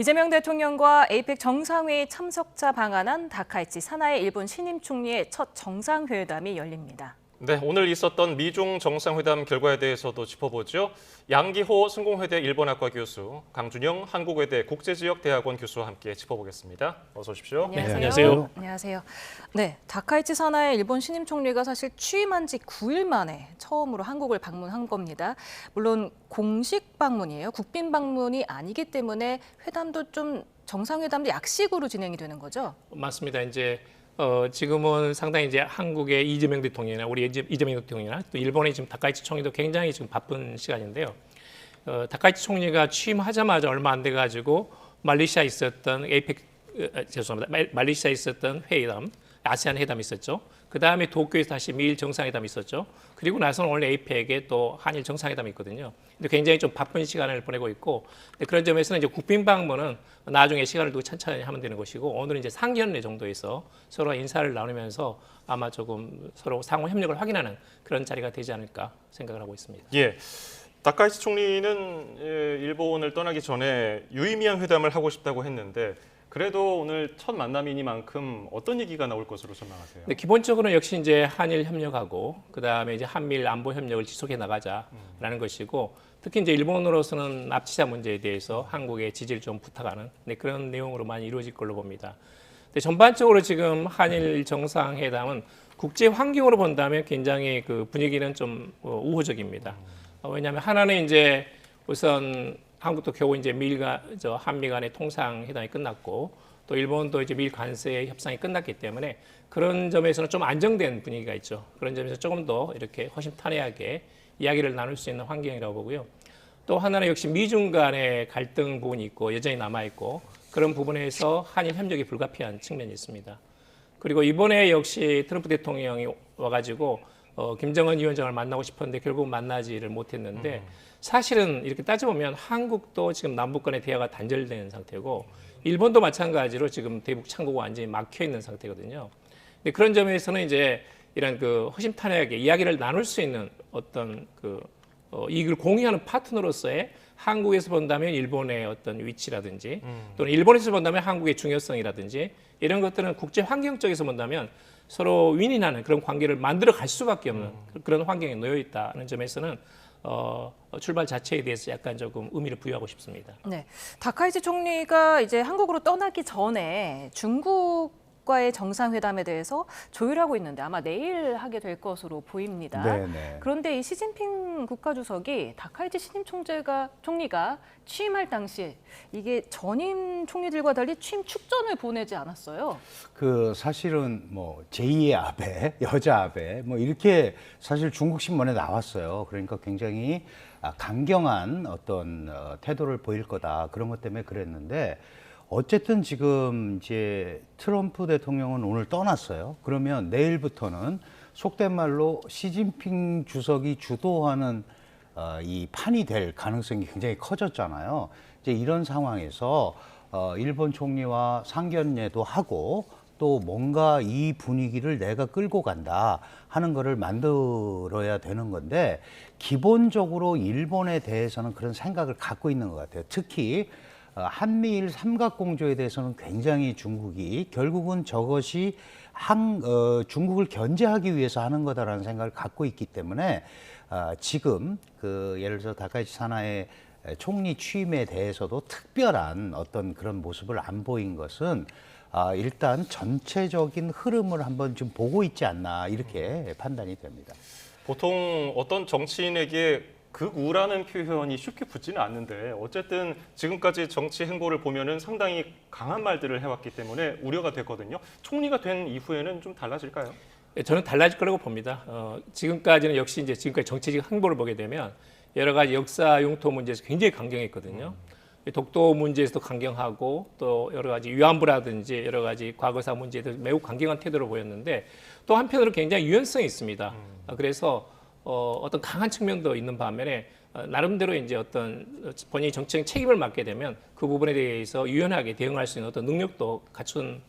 이재명 대통령과 에이펙 정상회의 참석자 방한한 다카이치 사나이 일본 신임 총리의 첫 정상회담이 열립니다. 네, 오늘 있었던 미중 정상회담 결과에 대해서도 짚어보죠. 양기호 성공회대 일본학과 교수, 강준영 한국외대 국제지역대학원 교수와 함께 짚어보겠습니다. 어서 오십시오. 안녕하세요. 안녕하세요. 안녕하세요. 네, 다카이치 사나이 일본 신임 총리가 사실 취임한 지 9일 만에 처음으로 한국을 방문한 겁니다. 물론 공식 방문이에요. 국빈 방문이 아니기 때문에 회담도 좀 정상회담도 약식으로 진행이 되는 거죠? 맞습니다. 이제 지금은 상당히 이제 한국의 이재명 대통령이나 우리 이재명 대통령이나 또 일본의 지금 다카이치 총리도 굉장히 지금 바쁜 시간인데요. 다카이치 총리가 취임하자마자 얼마 안 돼 가지고 말레이시아에 있었던 말레이시아에 있었던 회담, 아세안 회담이 있었죠. 그 다음에 도쿄에서 다시 미일 정상회담이 있었죠. 그리고 나서는 오늘 에이펙에 또 한일 정상회담이 있거든요. 근데 굉장히 좀 바쁜 시간을 보내고 있고, 그런 점에서는 이제 국빈 방문은 나중에 시간을 두고 천천히 하면 되는 것이고, 오늘은 이제 상견례 정도에서 서로 인사를 나누면서 아마 조금 서로 상호 협력을 확인하는 그런 자리가 되지 않을까 생각을 하고 있습니다. 예, 다카이치 총리는 일본을 떠나기 전에 유의미한 회담을 하고 싶다고 했는데 그래도 오늘 첫 만남이니만큼 어떤 얘기가 나올 것으로 전망하세요? 네, 기본적으로 역시 이제 한일 협력하고 그다음에 이제 한미일 안보 협력을 지속해 나가자라는 것이고, 특히 이제 일본으로서는 납치자 문제에 대해서 한국의 지지를 좀 부탁하는 그런 내용으로 많이 이루어질 걸로 봅니다. 근데 전반적으로 지금 한일 정상회담은 국제 환경으로 본다면 굉장히 그 분위기는 좀 우호적입니다. 왜냐하면 하나는 이제 우선 한국도 겨우 이제 한미 간의 통상회담이 끝났고, 또 일본도 이제 미일 관세 협상이 끝났기 때문에 그런 점에서는 좀 안정된 분위기가 있죠. 그런 점에서 조금 더 이렇게 허심탄회하게 이야기를 나눌 수 있는 환경이라고 보고요. 또 하나는 역시 미중 간의 갈등 부분이 있고 여전히 남아 있고, 그런 부분에서 한일 협력이 불가피한 측면이 있습니다. 그리고 이번에 역시 트럼프 대통령이 와가지고 김정은 위원장을 만나고 싶었는데 결국 만나지를 못했는데, 사실은 이렇게 따져보면 한국도 지금 남북 간의 대화가 단절된 상태고 일본도 마찬가지로 지금 대북 창구가 완전히 막혀 있는 상태거든요. 근데 그런 점에서는 이제 이런 그 허심탄회하게 이야기를 나눌 수 있는 어떤 이익을 공유하는 파트너로서의 한국에서 본다면 일본의 어떤 위치라든지 또는 일본에서 본다면 한국의 중요성이라든지 이런 것들은 국제 환경 쪽에서 본다면 서로 윈윈하는 그런 관계를 만들어 갈 수밖에 없는 그런 환경에 놓여 있다는 점에서는 출발 자체에 대해서 약간 조금 의미를 부여하고 싶습니다. 네, 다카이치 총리가 이제 한국으로 떠나기 전에 중국과의 정상회담에 대해서 조율하고 있는데 아마 내일 하게 될 것으로 보입니다. 네네. 그런데 이 시진핑 국가주석이 다카이치 신임 총리가 취임할 당시 이게 전임 총리들과 달리 취임 축전을 보내지 않았어요. 그 사실은 뭐 제2의 아베, 여자 아베 뭐 이렇게 사실 중국 신문에 나왔어요. 그러니까 굉장히 강경한 어떤 태도를 보일 거다 그런 것 때문에 그랬는데, 어쨌든 지금 이제 트럼프 대통령은 오늘 떠났어요. 그러면 내일부터는 속된 말로 시진핑 주석이 주도하는 이 판이 될 가능성이 굉장히 커졌잖아요. 이제 이런 상황에서 일본 총리와 상견례도 하고 또 뭔가 이 분위기를 내가 끌고 간다 하는 거를 만들어야 되는 건데, 기본적으로 일본에 대해서는 그런 생각을 갖고 있는 것 같아요. 특히 한미일 삼각공조에 대해서는 굉장히 중국이 결국은 저것이 중국을 견제하기 위해서 하는 거다라는 생각을 갖고 있기 때문에 지금 예를 들어서 다카이치 사나의 총리 취임에 대해서도 특별한 어떤 그런 모습을 안 보인 것은 일단 전체적인 흐름을 한번 좀 보고 있지 않나 이렇게 판단이 됩니다. 보통 어떤 정치인에게 극우라는 표현이 쉽게 붙지는 않는데 어쨌든 지금까지 정치 행보를 보면은 상당히 강한 말들을 해왔기 때문에 우려가 됐거든요. 총리가 된 이후에는 좀 달라질까요? 저는 달라질 거라고 봅니다. 지금까지는 역시 이제 지금까지 정치적 행보를 보게 되면 여러 가지 역사 융토 문제에서 굉장히 강경했거든요. 독도 문제에서도 강경하고 또 여러 가지 위안부라든지 여러 가지 과거사 문제에도 매우 강경한 태도를 보였는데, 또 한편으로 굉장히 유연성이 있습니다. 그래서 어떤 강한 측면도 있는 반면에 나름대로 이제 어떤 본인이 정치적 책임을 맡게 되면 그 부분에 대해서 유연하게 대응할 수 있는 어떤 능력도 갖춘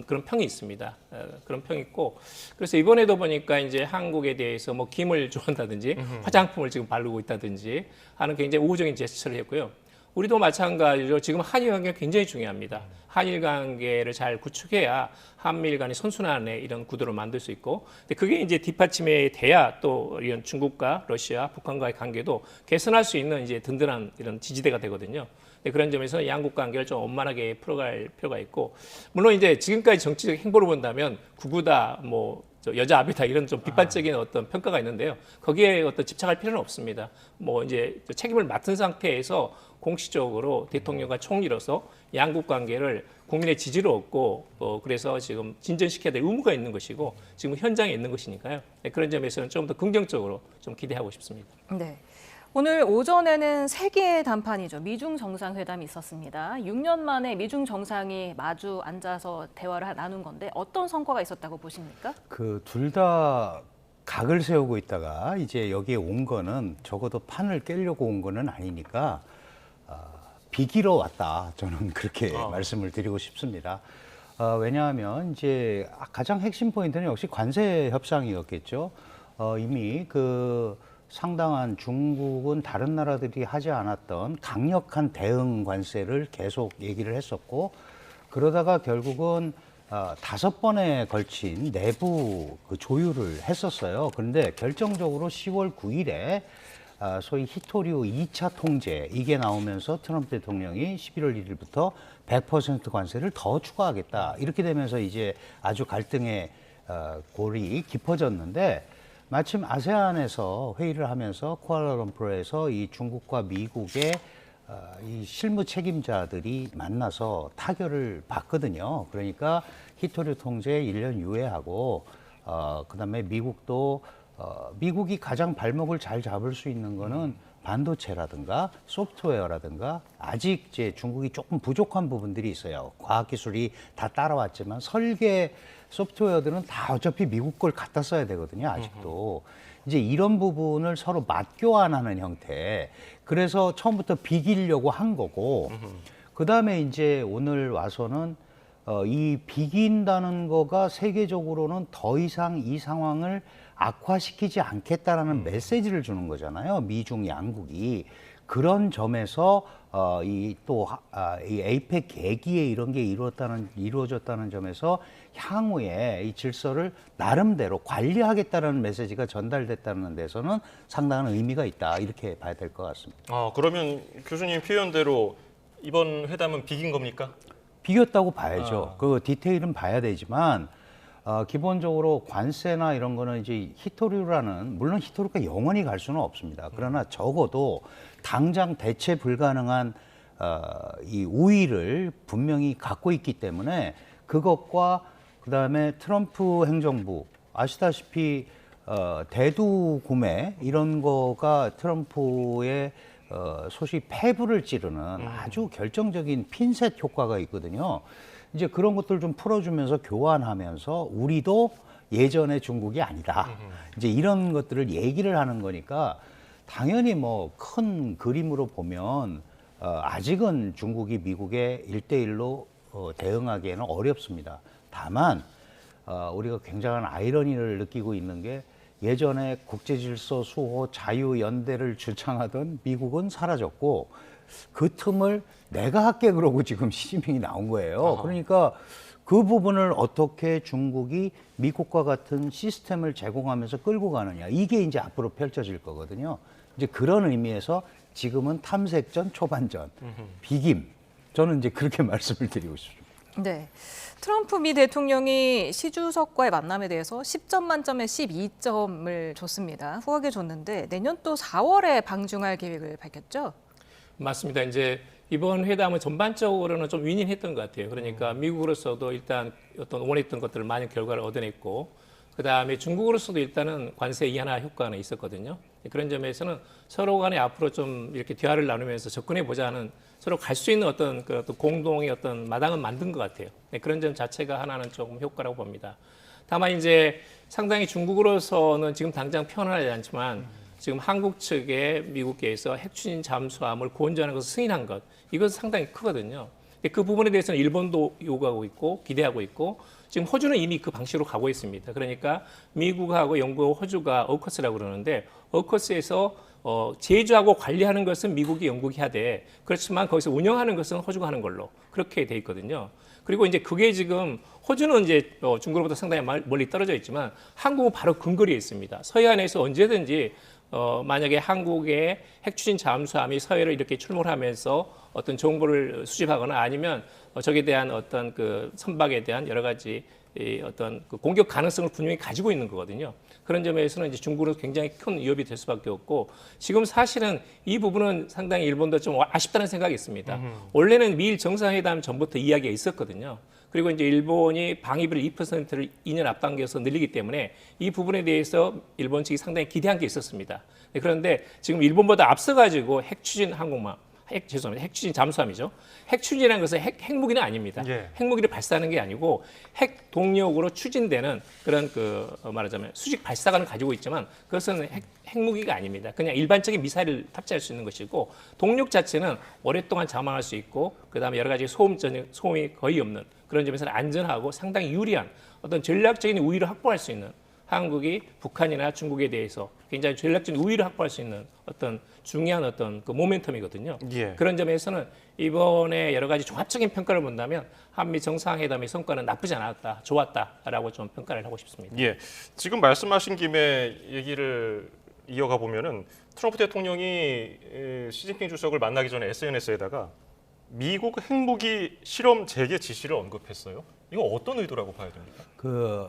그런 평이 있습니다. 그런 평이 있고, 그래서 이번에도 보니까 이제 한국에 대해서 뭐 김을 좋아한다든지 화장품을 지금 바르고 있다든지 하는 굉장히 우호적인 제스처를 했고요. 우리도 마찬가지로 지금 한일 관계가 굉장히 중요합니다. 한일 관계를 잘 구축해야 한미일 간의 선순환의 이런 구도를 만들 수 있고, 근데 그게 이제 뒷받침이 돼야 또 이런 중국과 러시아, 북한과의 관계도 개선할 수 있는 이제 든든한 이런 지지대가 되거든요. 네, 그런 점에서 양국 관계를 좀 원만하게 풀어갈 필요가 있고, 물론 이제 지금까지 정치적 행보를 본다면 구구다, 뭐 여자 아비다 이런 좀 비판적인 어떤 평가가 있는데요. 거기에 어떤 집착할 필요는 없습니다. 뭐 이제 책임을 맡은 상태에서 공식적으로 대통령과 총리로서 양국 관계를 국민의 지지를 얻고 그래서 지금 진전시켜야 될 의무가 있는 것이고 지금 현장에 있는 것이니까요. 네, 그런 점에서는 좀 더 긍정적으로 좀 기대하고 싶습니다. 네. 오늘 오전에는 세계의 단판이죠. 미중 정상회담이 있었습니다. 6년 만에 미중 정상이 마주 앉아서 대화를 나눈 건데 어떤 성과가 있었다고 보십니까? 그 둘 다 각을 세우고 있다가 이제 여기에 온 거는 적어도 판을 깨려고 온 거는 아니니까 비기러 왔다. 저는 그렇게 말씀을 드리고 싶습니다. 왜냐하면 이제 가장 핵심 포인트는 역시 관세 협상이었겠죠. 이미 그 상당한 중국은 다른 나라들이 하지 않았던 강력한 대응 관세를 계속 얘기를 했었고, 그러다가 결국은 5번에 걸친 내부 그 조율을 했었어요. 그런데 결정적으로 10월 9일에 소위 히토류 2차 통제 이게 나오면서 트럼프 대통령이 11월 1일부터 100% 관세를 더 추가하겠다. 이렇게 되면서 이제 아주 갈등의 골이 깊어졌는데, 마침 아세안에서 회의를 하면서 쿠알라룸푸르에서 이 중국과 미국의 이 실무 책임자들이 만나서 타결을 봤거든요. 그러니까 히토류 통제 1년 유예하고 그다음에 미국도 미국이 가장 발목을 잘 잡을 수 있는 거는 반도체라든가 소프트웨어라든가 아직 이제 중국이 조금 부족한 부분들이 있어요. 과학기술이 다 따라왔지만 설계 소프트웨어들은 다 어차피 미국 걸 갖다 써야 되거든요. 아직도. 이제 이런 부분을 서로 맞교환하는 형태. 그래서 처음부터 비기려고 한 거고, 그 다음에 이제 오늘 와서는 이 비긴다는 거가 세계적으로는 더 이상 이 상황을 악화시키지 않겠다라는 메시지를 주는 거잖아요. 미중 양국이. 그런 점에서 이 에이펙 계기에 이런 게 이루어졌다는 점에서 향후에 이 질서를 나름대로 관리하겠다는 메시지가 전달됐다는 데서는 상당한 의미가 있다. 이렇게 봐야 될 것 같습니다. 그러면 교수님 표현대로 이번 회담은 비긴 겁니까? 비겼다고 봐야죠. 그 디테일은 봐야 되지만 기본적으로 관세나 이런 거는 이제 히토류라는, 물론 히토류가 영원히 갈 수는 없습니다. 그러나 적어도 당장 대체 불가능한 이 우위를 분명히 갖고 있기 때문에 그것과 그다음에 트럼프 행정부 아시다시피 대두 구매 이런 거가 트럼프의 소위 폐부를 찌르는 아주 결정적인 핀셋 효과가 있거든요. 이제 그런 것들 좀 풀어주면서 교환하면서 우리도 예전의 중국이 아니다. 이제 이런 것들을 얘기를 하는 거니까 당연히 뭐 큰 그림으로 보면 아직은 중국이 미국에 1대1로 대응하기에는 어렵습니다. 다만 우리가 굉장한 아이러니를 느끼고 있는 게 예전에 국제질서 수호 자유연대를 주창하던 미국은 사라졌고 그 틈을 내가 할게 그러고 지금 시진핑이 나온 거예요. 그러니까 그 부분을 어떻게 중국이 미국과 같은 시스템을 제공하면서 끌고 가느냐, 이게 이제 앞으로 펼쳐질 거거든요. 이제 그런 의미에서 지금은 탐색전 초반전, 비김. 저는 이제 그렇게 말씀을 드리고 싶습니다. 네. 트럼프 미 대통령이 시 주석과의 만남에 대해서 10점 만점에 12점을 줬습니다. 후하게 줬는데 내년 또 4월에 방중할 계획을 밝혔죠? 맞습니다. 이제 이번 회담은 전반적으로는 좀 윈윈했던 것 같아요. 그러니까 미국으로서도 일단 어떤 원했던 것들을 많은 결과를 얻어냈고, 그 다음에 중국으로서도 일단은 관세 이완화 효과는 있었거든요. 그런 점에서는 서로 간에 앞으로 좀 이렇게 대화를 나누면서 접근해 보자는, 서로 갈 수 있는 어떤 그 공동의 어떤 마당은 만든 것 같아요. 그런 점 자체가 하나는 조금 효과라고 봅니다. 다만 이제 상당히 중국으로서는 지금 당장 표현하지 않지만 지금 한국 측에 미국계에서 핵추진 잠수함을 고온전하는 것을 승인한 것, 이것은 상당히 크거든요. 근데 그 부분에 대해서는 일본도 요구하고 있고 기대하고 있고 지금 호주는 이미 그 방식으로 가고 있습니다. 그러니까 미국하고 영국, 호주가 어커스라고 그러는데 어커스에서 제조하고 관리하는 것은 미국이 영국이 하되 그렇지만 거기서 운영하는 것은 호주가 하는 걸로 그렇게 돼 있거든요. 그리고 이제 그게 지금 호주는 이제 중국으로부터 상당히 멀리 떨어져 있지만 한국은 바로 근거리에 있습니다. 서해안에서 언제든지 만약에 한국의 핵추진 잠수함이 서해를 이렇게 출몰하면서 어떤 정보를 수집하거나 아니면 적에 대한 어떤 그 선박에 대한 여러 가지 어떤 그 공격 가능성을 분명히 가지고 있는 거거든요. 그런 점에서는 이제 중국은 굉장히 큰 위협이 될 수밖에 없고 지금 사실은 이 부분은 상당히 일본도 좀 아쉽다는 생각이 있습니다. 원래는 미일 정상회담 전부터 이야기가 있었거든요. 그리고 이제 일본이 방위비를 2%를 2년 앞당겨서 늘리기 때문에 이 부분에 대해서 일본 측이 상당히 기대한 게 있었습니다. 그런데 지금 일본보다 앞서가지고 핵추진 항공모함, 죄송합니다. 핵추진 잠수함이죠. 핵추진이라는 것은 핵무기는 아닙니다. 예. 핵무기를 발사하는 게 아니고 핵 동력으로 추진되는 그런 말하자면 수직 발사관을 가지고 있지만 그것은 핵무기가 아닙니다. 그냥 일반적인 미사일을 탑재할 수 있는 것이고 동력 자체는 오랫동안 잠항할 수 있고 그다음에 여러 가지 소음이 거의 없는 그런 점에서는 안전하고 상당히 유리한 어떤 전략적인 우위를 확보할 수 있는 한국이 북한이나 중국에 대해서 굉장히 전략적인 우위를 확보할 수 있는 어떤 중요한 어떤 그 모멘텀이거든요. 예. 그런 점에서는 이번에 여러 가지 종합적인 평가를 본다면 한미 정상회담의 성과는 나쁘지 않았다, 좋았다라고 좀 평가를 하고 싶습니다. 예, 지금 말씀하신 김에 얘기를 이어가 보면은 트럼프 대통령이 시진핑 주석을 만나기 전에 SNS에다가 미국 핵무기 실험 재개 지시를 언급했어요. 이거 어떤 의도라고 봐야 됩니까?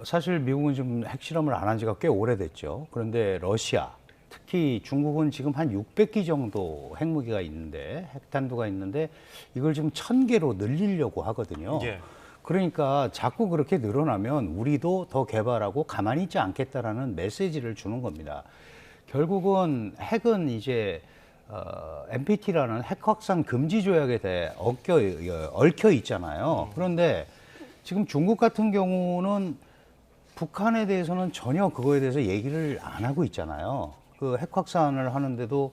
사실 미국은 지금 핵실험을 안 한 지가 꽤 오래됐죠. 그런데 러시아, 특히 중국은 지금 한 600기 정도 핵무기가 있는데, 핵탄두가 있는데 이걸 지금 1000개로 늘리려고 하거든요. 예. 그러니까 자꾸 그렇게 늘어나면 우리도 더 개발하고 가만히 있지 않겠다라는 메시지를 주는 겁니다. 결국은 핵은 이제 NPT라는 핵 확산 금지 조약에 대해 얽혀 있잖아요. 그런데 지금 중국 같은 경우는 북한에 대해서는 전혀 그거에 대해서 얘기를 안 하고 있잖아요. 그 핵 확산을 하는데도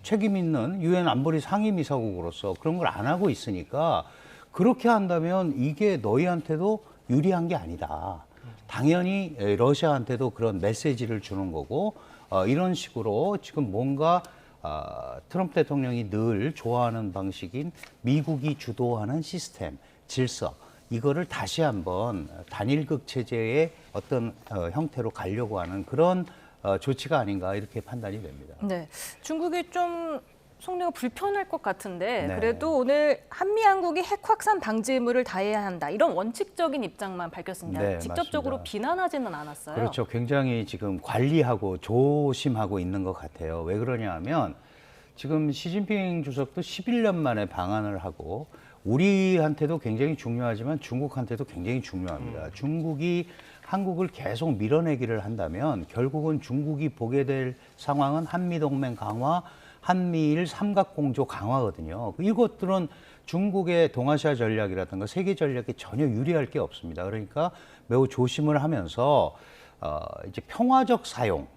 책임 있는 유엔 안보리 상임이사국으로서 그런 걸 안 하고 있으니까 그렇게 한다면 이게 너희한테도 유리한 게 아니다. 당연히 러시아한테도 그런 메시지를 주는 거고 이런 식으로 지금 뭔가 트럼프 대통령이 늘 좋아하는 방식인 미국이 주도하는 시스템, 질서 이거를 다시 한번 단일극 체제의 어떤 형태로 가려고 하는 그런 조치가 아닌가 이렇게 판단이 됩니다. 네, 중국이 좀 속내가 불편할 것 같은데 네. 그래도 오늘 한미 양국이 핵 확산 방지 의무를 다해야 한다 이런 원칙적인 입장만 밝혔습니다. 네, 직접적으로 맞습니다. 비난하지는 않았어요. 그렇죠. 굉장히 지금 관리하고 조심하고 있는 것 같아요. 왜 그러냐 하면 지금 시진핑 주석도 11년 만에 방한을 하고 우리한테도 굉장히 중요하지만 중국한테도 굉장히 중요합니다. 중국이 한국을 계속 밀어내기를 한다면 결국은 중국이 보게 될 상황은 한미동맹 강화, 한미일 삼각공조 강화거든요. 이것들은 중국의 동아시아 전략이라든가 세계 전략에 전혀 유리할 게 없습니다. 그러니까 매우 조심을 하면서 이제 평화적 사용,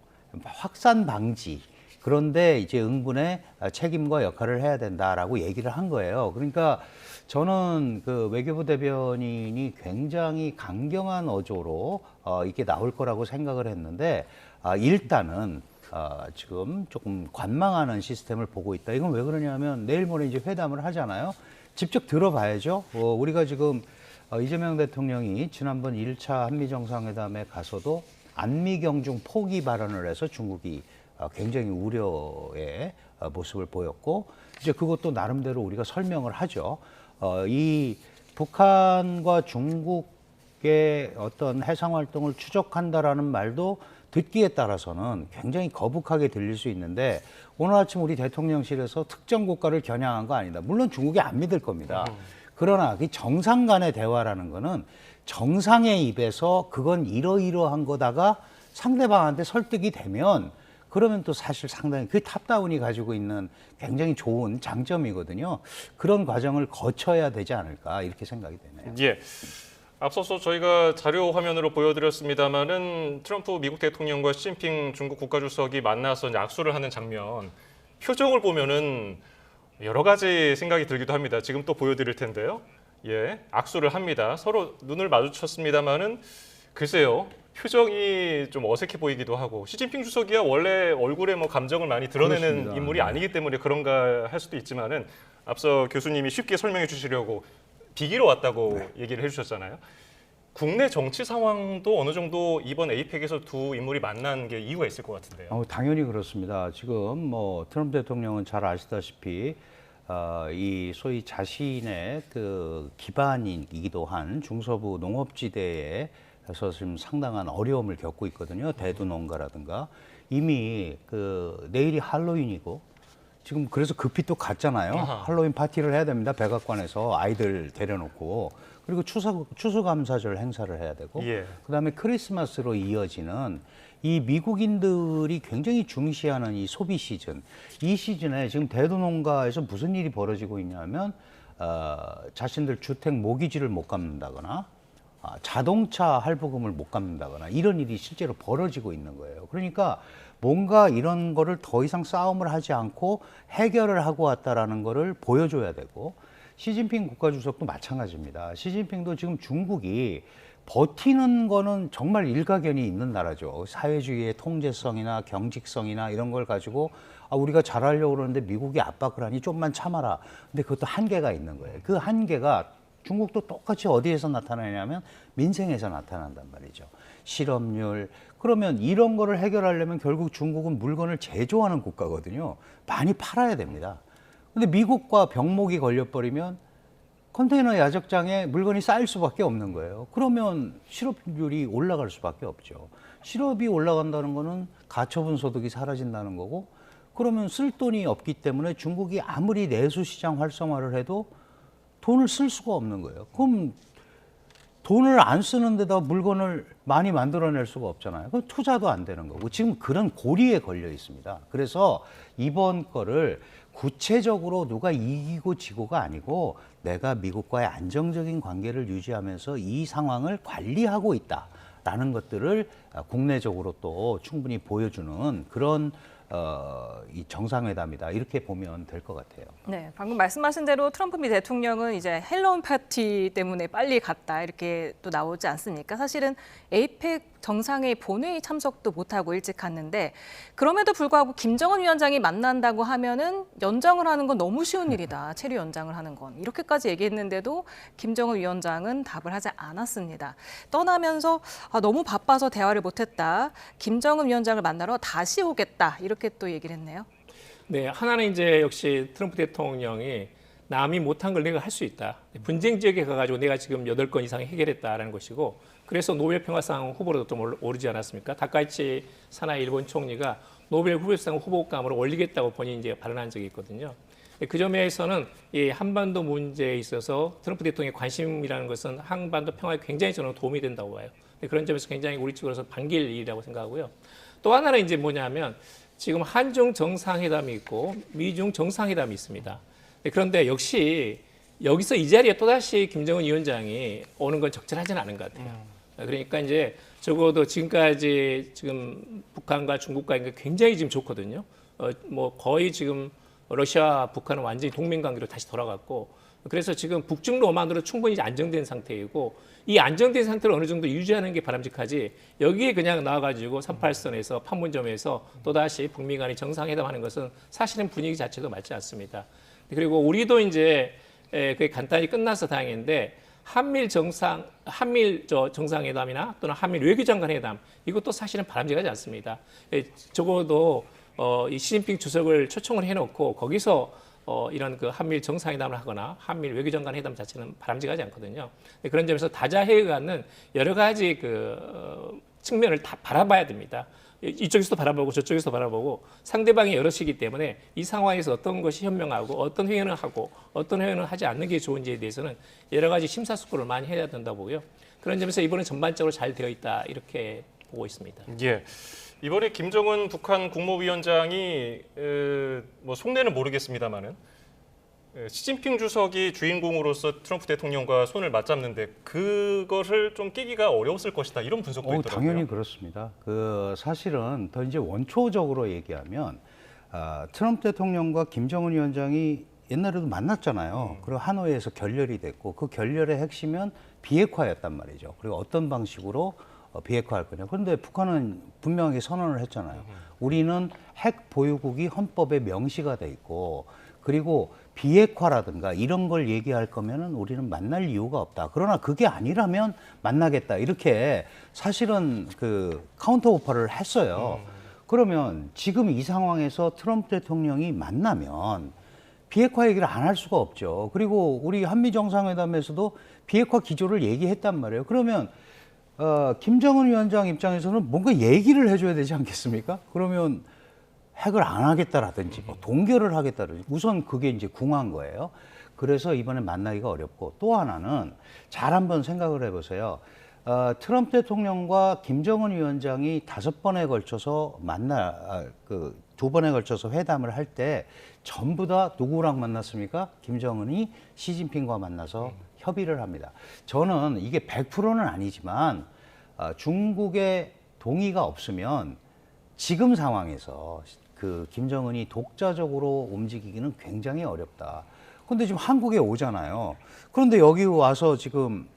확산 방지, 그런데 이제 응분의 책임과 역할을 해야 된다라고 얘기를 한 거예요. 그러니까 저는 그 외교부 대변인이 굉장히 강경한 어조로 이게 나올 거라고 생각을 했는데 일단은 지금 조금 관망하는 시스템을 보고 있다. 이건 왜 그러냐면 내일 모레 이제 회담을 하잖아요. 직접 들어봐야죠. 우리가 지금 이재명 대통령이 지난번 1차 한미정상회담에 가서도 안미경중 포기 발언을 해서 중국이 굉장히 우려의 모습을 보였고 이제 그것도 나름대로 우리가 설명을 하죠. 이 북한과 중국의 어떤 해상 활동을 추적한다라는 말도 듣기에 따라서는 굉장히 거북하게 들릴 수 있는데 오늘 아침 우리 대통령실에서 특정 국가를 겨냥한 거 아니다. 물론 중국이 안 믿을 겁니다. 그러나 그 정상 간의 대화라는 거는 정상의 입에서 그건 이러이러한 거다가 상대방한테 설득이 되면 그러면 또 사실 상당히 그 탑다운이 가지고 있는 굉장히 좋은 장점이거든요. 그런 과정을 거쳐야 되지 않을까 이렇게 생각이 되네요. 예. 앞서서 저희가 자료 화면으로 보여드렸습니다마는 트럼프 미국 대통령과 시진핑 중국 국가주석이 만나서 이제 악수를 하는 장면 표정을 보면은 여러 가지 생각이 들기도 합니다. 지금 또 보여드릴 텐데요. 예, 악수를 합니다. 서로 눈을 마주쳤습니다만은 글쎄요. 표정이 좀 어색해 보이기도 하고 시진핑 주석이야 원래 얼굴에 뭐 감정을 많이 드러내는 그렇습니다. 인물이 네. 아니기 때문에 그런가 할 수도 있지만은 앞서 교수님이 쉽게 설명해 주시려고 비기로 왔다고 얘기를 해주셨잖아요. 국내 정치 상황도 어느 정도 이번 에이펙에서 두 인물이 만난 게 이유가 있을 것 같은데요. 당연히 그렇습니다. 지금 뭐 트럼프 대통령은 잘 아시다시피 이 소위 자신의 그 기반이기도 한 중서부 농업지대에서 지금 상당한 어려움을 겪고 있거든요. 대두 농가라든가 이미 그 내일이 할로윈이고 지금 그래서 급히 또 갔잖아요. 아하. 할로윈 파티를 해야 됩니다. 백악관에서 아이들 데려놓고 그리고 추수감사절 행사를 해야 되고 예. 그다음에 크리스마스로 이어지는 이 미국인들이 굉장히 중시하는 이 소비 시즌, 이 시즌에 지금 대두농가에서 무슨 일이 벌어지고 있냐면 자신들 주택 모기지를 못 갚는다거나 자동차 할부금을 못 갚는다거나 이런 일이 실제로 벌어지고 있는 거예요. 그러니까 뭔가 이런 거를 더 이상 싸움을 하지 않고 해결을 하고 왔다라는 거를 보여줘야 되고 시진핑 국가주석도 마찬가지입니다. 시진핑도 지금 중국이 버티는 거는 정말 일가견이 있는 나라죠. 사회주의의 통제성이나 경직성이나 이런 걸 가지고 우리가 잘하려고 그러는데 미국이 압박을 하니 좀만 참아라. 근데 그것도 한계가 있는 거예요. 그 한계가 중국도 똑같이 어디에서 나타나냐면 민생에서 나타난단 말이죠. 실업률. 그러면 이런 거를 해결하려면 결국 중국은 물건을 제조하는 국가거든요. 많이 팔아야 됩니다. 근데 미국과 병목이 걸려버리면 컨테이너 야적장에 물건이 쌓일 수밖에 없는 거예요. 그러면 실업률이 올라갈 수밖에 없죠. 실업이 올라간다는 거는 가처분 소득이 사라진다는 거고 그러면 쓸 돈이 없기 때문에 중국이 아무리 내수 시장 활성화를 해도 돈을 쓸 수가 없는 거예요. 그럼 돈을 안 쓰는 데다 물건을 많이 만들어낼 수가 없잖아요. 그럼 투자도 안 되는 거고 지금 그런 고리에 걸려 있습니다. 그래서 이번 거를 구체적으로 누가 이기고 지고가 아니고 내가 미국과의 안정적인 관계를 유지하면서 이 상황을 관리하고 있다라는 것들을 국내적으로 또 충분히 보여주는 그런 이 정상회담이다 이렇게 보면 될 것 같아요. 네, 방금 말씀하신 대로 트럼프 미 대통령은 이제 헬로윈 파티 때문에 빨리 갔다 이렇게 또 나오지 않습니까? 사실은 에이펙 정상회의 본회의 참석도 못하고 일찍 갔는데 그럼에도 불구하고 김정은 위원장이 만난다고 하면은 연장을 하는 건 너무 쉬운 일이다. 체류 연장을 하는 건. 이렇게까지 얘기했는데도 김정은 위원장은 답을 하지 않았습니다. 떠나면서 너무 바빠서 대화를 못했다. 김정은 위원장을 만나러 다시 오겠다. 이렇게 또 얘기를 했네요. 네, 하나는 이제 역시 트럼프 대통령이 남이 못한 걸 내가 할 수 있다. 분쟁 지역에 가가지고 내가 지금 8건 이상 해결했다라는 것이고 그래서 노벨 평화상 후보로도 좀 오르지 않았습니까? 다카이치 사나이 일본 총리가 노벨 후보상 후보감으로 올리겠다고 본인이 이제 발언한 적이 있거든요. 그 점에서는 이 한반도 문제에 있어서 트럼프 대통령의 관심이라는 것은 한반도 평화에 굉장히 저는 도움이 된다고 봐요. 그런 점에서 굉장히 우리 측으로서 반길 일이라고 생각하고요. 또 하나는 이제 뭐냐면 지금 한중 정상회담이 있고 미중 정상회담이 있습니다. 그런데 역시 여기서 이 자리에 또다시 김정은 위원장이 오는 건 적절하지는 않은 것 같아요. 그러니까 이제 적어도 지금까지 지금 북한과 중국과 굉장히 지금 좋거든요. 뭐 거의 지금 러시아와 북한은 완전히 동맹관계로 다시 돌아갔고 그래서 지금 북중로만으로 충분히 안정된 상태이고 이 안정된 상태를 어느 정도 유지하는 게 바람직하지 여기에 그냥 나와가지고 38선에서 판문점에서 또다시 북미 간의 정상회담하는 것은 사실은 분위기 자체도 맞지 않습니다. 그리고 우리도 이제 그게 간단히 끝나서 다행인데 한일 정상회담이나 또는 한일 외교장관 회담 이것도 사실은 바람직하지 않습니다. 적어도 이 시진핑 주석을 초청을 해놓고 거기서 이런 그 한일 정상회담을 하거나 한일 외교장관 회담 자체는 바람직하지 않거든요. 그런 점에서 다자회의 갖는 여러 가지 측면을 다 바라봐야 됩니다. 이쪽에서도 바라보고 저쪽에서도 바라보고 상대방이 여럿이기 때문에 이 상황에서 어떤 것이 현명하고 어떤 회의는 하고 어떤 회의는 하지 않는 게 좋은지에 대해서는 여러 가지 심사숙고를 많이 해야 된다고 보고요. 그런 점에서 이번에 전반적으로 잘 되어 있다 이렇게 보고 있습니다. 예. 이번에 김정은 북한 국무위원장이 뭐 속내는 모르겠습니다만은 시진핑 주석이 주인공으로서 트럼프 대통령과 손을 맞잡는데 그것을 좀 깨기가 어려웠을 것이다 이런 분석도 있더라고요. 당연히 그렇습니다. 사실은 더 이제 원초적으로 얘기하면 트럼프 대통령과 김정은 위원장이 옛날에도 만났잖아요. 그리고 하노이에서 결렬이 됐고 그 결렬의 핵심은 비핵화였단 말이죠. 그리고 어떤 방식으로 비핵화할 거냐. 그런데 북한은 분명하게 선언을 했잖아요. 우리는 핵 보유국이 헌법에 명시가 돼 있고 그리고 비핵화라든가 이런 걸 얘기할 거면은 우리는 만날 이유가 없다. 그러나 그게 아니라면 만나겠다. 이렇게 사실은 그 카운터 오퍼를 했어요. 그러면 지금 이 상황에서 트럼프 대통령이 만나면 비핵화 얘기를 안 할 수가 없죠. 그리고 우리 한미 정상회담에서도 비핵화 기조를 얘기했단 말이에요. 그러면 김정은 위원장 입장에서는 뭔가 얘기를 해줘야 되지 않겠습니까? 그러면 핵을 안 하겠다라든지 뭐 동결을 하겠다든지 우선 그게 이제 궁한 거예요. 그래서 이번에 만나기가 어렵고 또 하나는 잘 한번 생각을 해보세요. 트럼프 대통령과 김정은 위원장이 5번에 걸쳐서 두 번에 걸쳐서 회담을 할 때 전부 다 누구랑 만났습니까? 김정은이 시진핑과 만나서 협의를 합니다. 저는 이게 100%는 아니지만 중국의 동의가 없으면 지금 상황에서 그 김정은이 독자적으로 움직이기는 굉장히 어렵다. 그런데 지금 한국에 오잖아요. 그런데 여기 와서 지금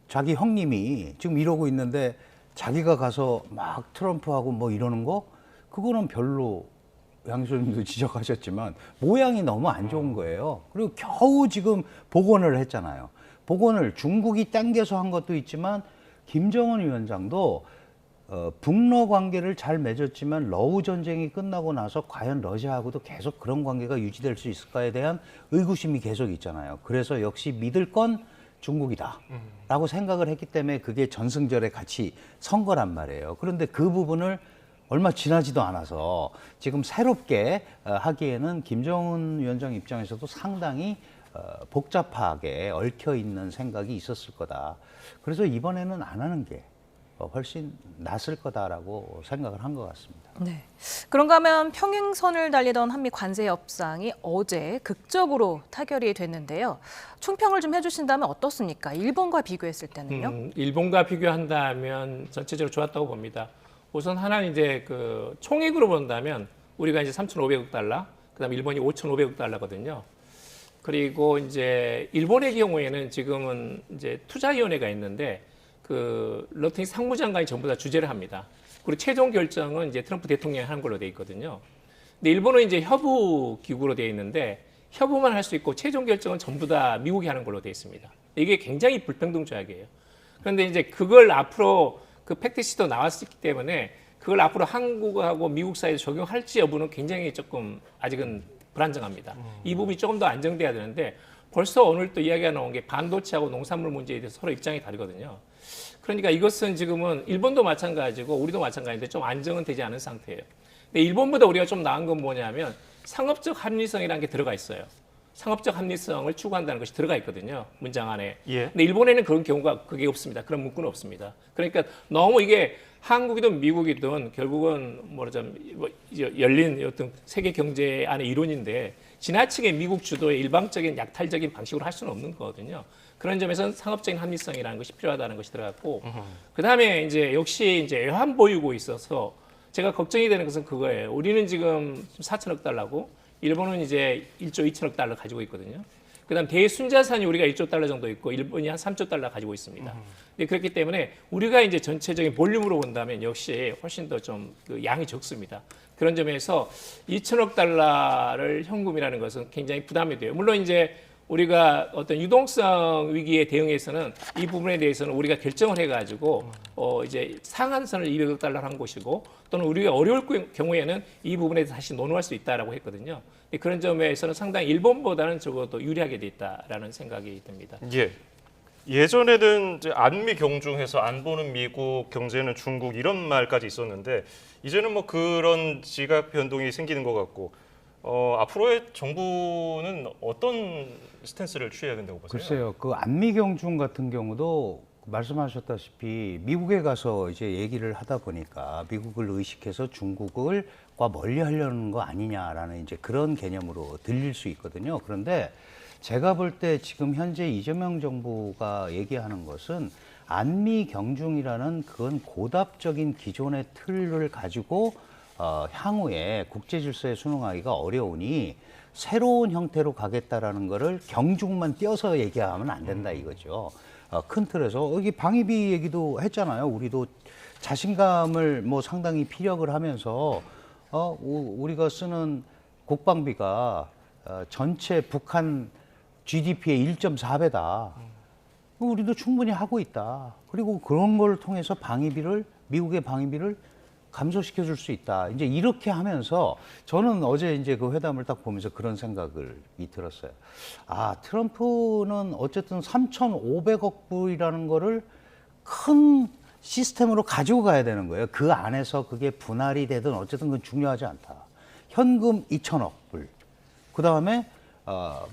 자기 형님이 지금 이러고 있는데 자기가 가서 막 트럼프하고 뭐 이러는 거 그거는 별로 양소님도 지적하셨지만 모양이 너무 안 좋은 거예요. 그리고 겨우 지금 복원을 했잖아요. 복원을 중국이 당겨서 한 것도 있지만 김정은 위원장도 북러 관계를 잘 맺었지만 러우 전쟁이 끝나고 나서 과연 러시아하고도 계속 그런 관계가 유지될 수 있을까에 대한 의구심이 계속 있잖아요. 그래서 역시 믿을 건 중국이다 라고 생각을 했기 때문에 그게 전승절에 같이 선 거란 말이에요. 그런데 그 부분을 얼마 지나지도 않아서 지금 새롭게 하기에는 김정은 위원장 입장에서도 상당히 복잡하게 얽혀 있는 생각이 있었을 거다. 그래서 이번에는 안 하는 게 훨씬 낫을 거다라고 생각을 한 것 같습니다. 네. 그런가 하면 평행선을 달리던 한미 관세 협상이 어제 극적으로 타결이 됐는데요. 총평을 좀 해주신다면 어떻습니까? 일본과 비교했을 때는요? 일본과 비교한다면 전체적으로 좋았다고 봅니다. 우선 하나는 이제 그 총액으로 본다면 우리가 이제 3,500억 달러, 그다음에 일본이 5,500억 달러거든요. 그리고 이제 일본의 경우에는 지금은 이제 투자위원회가 있는데 그 러팅 상무장관이 전부 다 주재를 합니다. 그리고 최종 결정은 이제 트럼프 대통령이 하는 걸로 돼 있거든요. 근데 일본은 이제 협우 기구로 돼 있는데 협우만 할 수 있고 최종 결정은 전부 다 미국이 하는 걸로 돼 있습니다. 이게 굉장히 불평등 조약이에요. 그런데 이제 그걸 앞으로 그 팩트시트도 나왔기 때문에 그걸 앞으로 한국하고 미국 사이에 적용할지 여부는 굉장히 조금 아직은 불안정합니다. 이 부분이 조금 더 안정돼야 되는데 벌써 오늘 또 이야기가 나온 게 반도체하고 농산물 문제에 대해서 서로 입장이 다르거든요. 그러니까 이것은 지금은 일본도 마찬가지고 우리도 마찬가지인데 좀 안정은 되지 않은 상태예요. 근데 일본보다 우리가 좀 나은 건 뭐냐면 상업적 합리성이라는 게 들어가 있어요. 상업적 합리성을 추구한다는 것이 들어가 있거든요. 문장 안에. 예. 근데 일본에는 그런 경우가 그게 없습니다. 그런 문구는 없습니다. 그러니까 너무 이게 한국이든 미국이든 결국은 열린 어떤 세계 경제 안의 이론인데 지나치게 미국 주도의 일방적인 약탈적인 방식으로 할 수는 없는 거거든요. 그런 점에서는 상업적인 합리성이라는 것이 필요하다는 것이 들어갔고, 그 다음에 이제 역시 이제 외환 보유고에 있어서 제가 걱정이 되는 것은 그거예요. 우리는 지금 4천억 달러고 일본은 이제 1조 2천억 달러 가지고 있거든요. 그다음 대순자산이 우리가 1조 달러 정도 있고 일본이 한 3조 달러 가지고 있습니다. 근데 그렇기 때문에 우리가 이제 전체적인 볼륨으로 본다면 역시 훨씬 더 좀 그 양이 적습니다. 그런 점에서 2천억 달러를 현금이라는 것은 굉장히 부담이 돼요. 물론 이제 우리가 어떤 유동성 위기에 대응해서는 이 부분에 대해서는 우리가 결정을 해가지고 이제 상한선을 200억 달러로 한 것이고 또는 우리가 어려울 경우에는 이 부분에 대해서 다시 논의할 수 있다라고 했거든요. 그런 점에서는 상당히 일본보다는 적어도 유리하게 돼 있다라는 생각이 듭니다. 예. 예전에는 이제 안미 경중해서 안보는 미국, 경제는 중국 이런 말까지 있었는데 이제는 뭐 그런 지각 변동이 생기는 것 같고 앞으로의 정부는 어떤 스탠스를 취해야 된다고 보세요? 글쎄요, 그 안미 경중 같은 경우도 말씀하셨다시피 미국에 가서 이제 얘기를 하다 보니까 미국을 의식해서 중국을과 멀리 하려는 거 아니냐라는 이제 그런 개념으로 들릴 수 있거든요. 그런데 제가 볼 때 지금 현재 이재명 정부가 얘기하는 것은 안미 경중이라는 그건 고답적인 기존의 틀을 가지고 향후에 국제 질서에 순응하기가 어려우니 새로운 형태로 가겠다라는 거를 경중만 띄어서 얘기하면 안 된다 이거죠. 큰 틀에서 여기 방위비 얘기도 했잖아요. 우리도 자신감을 뭐 상당히 피력을 하면서 우리가 쓰는 국방비가 전체 북한 GDP의 1.4배다. 우리도 충분히 하고 있다. 그리고 그런 걸 통해서 미국의 방위비를 감소시켜 줄 수 있다. 이제 이렇게 하면서 저는 어제 이제 그 회담을 딱 보면서 그런 생각을 들었어요. 트럼프는 어쨌든 3,500억 불이라는 거를 큰 시스템으로 가지고 가야 되는 거예요. 그 안에서 그게 분할이 되든 어쨌든 그건 중요하지 않다. 현금 2,000억 불. 그 다음에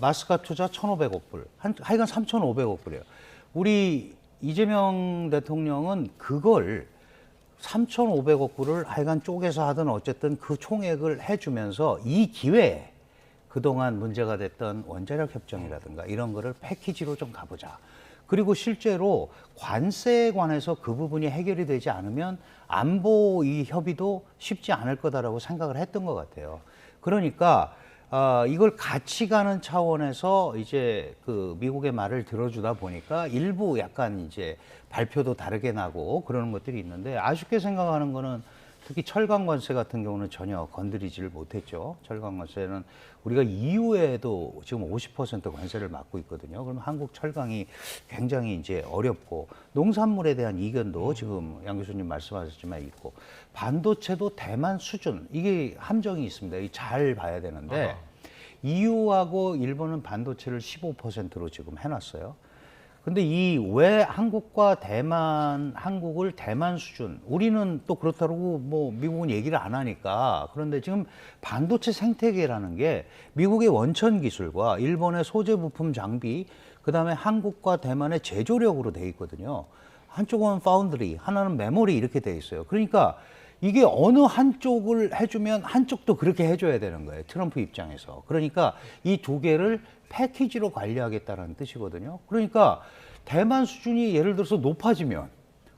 마스카 투자 1,500억 불. 하여간 3,500억 불이에요. 우리 이재명 대통령은 그걸 3,500억 불을 하여간 쪼개서 하든 어쨌든 그 총액을 해주면서 이 기회에 그동안 문제가 됐던 원자력 협정이라든가 이런 거를 패키지로 좀 가보자. 그리고 실제로 관세에 관해서 그 부분이 해결이 되지 않으면 안보 이 협의도 쉽지 않을 거다라고 생각을 했던 것 같아요. 그러니까 이걸 같이 가는 차원에서 이제 그 미국의 말을 들어주다 보니까 일부 약간 이제 발표도 다르게 나고 그러는 것들이 있는데 아쉽게 생각하는 거는 특히 철강 관세 같은 경우는 전혀 건드리지를 못했죠. 철강 관세는 우리가 EU에도 지금 50% 관세를 맡고 있거든요. 그럼 한국 철강이 굉장히 이제 어렵고 농산물에 대한 이견도 지금 양 교수님 말씀하셨지만 있고 반도체도 대만 수준 이게 함정이 있습니다. 이게 잘 봐야 되는데 EU하고 일본은 반도체를 15%로 지금 해놨어요. 근데 왜 한국을 대만 수준, 우리는 또 그렇다고 뭐 미국은 얘기를 안 하니까. 그런데 지금 반도체 생태계라는 게 미국의 원천 기술과 일본의 소재 부품 장비, 그 다음에 한국과 대만의 제조력으로 돼 있거든요. 한쪽은 파운드리, 하나는 메모리 이렇게 돼 있어요. 그러니까 이게 어느 한쪽을 해주면 한쪽도 그렇게 해줘야 되는 거예요. 트럼프 입장에서. 그러니까 이 두 개를 패키지로 관리하겠다는 뜻이거든요. 그러니까 대만 수준이 예를 들어서 높아지면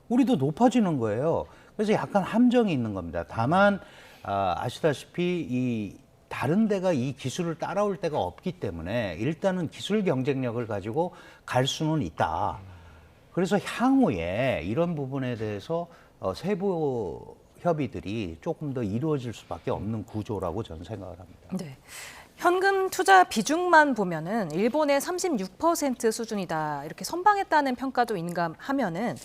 우리도 높아지는 거예요. 그래서 약간 함정이 있는 겁니다. 다만 아시다시피 이 다른 데가 이 기술을 따라올 데가 없기 때문에 일단은 기술 경쟁력을 가지고 갈 수는 있다. 그래서 향후에 이런 부분에 대해서 세부 협의들이 조금 더 이루어질 수밖에 없는 구조라고 저는 생각을 합니다. 네. 현금 투자 비중만 보면은 일본의 36% 수준이다 이렇게 선방했다는 평가도 인감하면은